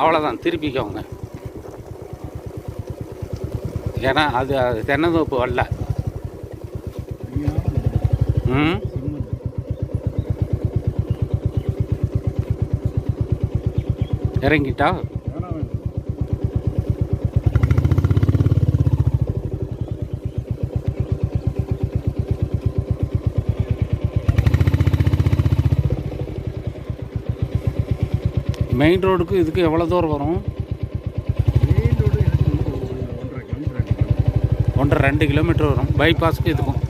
அவ்வளோதான், திருப்பிக்கோங்க. ஏன்னா அது தென்னந்தோப்பு வரல. ம், இறங்கிட்டா மெயின் ரோடுக்கு இதுக்கு எவ்வளோ தூரம் வரும்? 1.5-2 கிலோமீட்டர் வரும் பைபாஸுக்கு இதுக்கும்.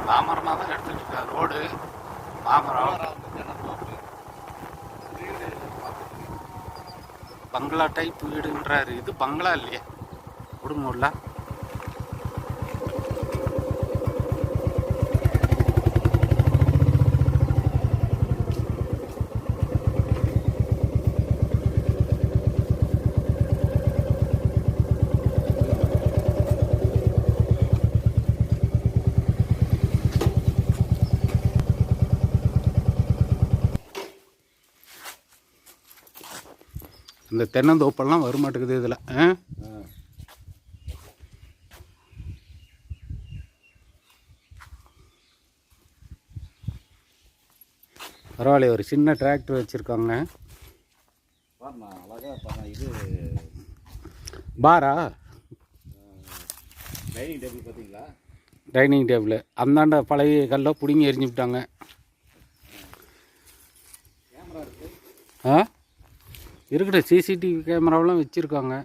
மாமரமாக தான் எடுத்துட்டு இருக்காரு ரோடு. மாமரம் பங்களா டைப் வீடுன்றாரு. இது பங்களா இல்லையா? குடும்பம்ல இந்த தென்னந்தோப்பெல்லாம் வரமாட்டேங்குது இதில். பரவாயில்ல, ஒரு சின்ன டிராக்டர் வச்சுருக்காங்க. இது பாரா டைனிங் டேபிள் பார்த்தீங்களா? டைனிங் டேபிள் அந்தாண்ட பழைய கல்லை பிடுங்கி எரிஞ்சு விட்டாங்க. கேமரா இருக்குது. இருக்கட்டும், சிசிடிவி கேமராவெலாம் வச்சுருக்காங்க.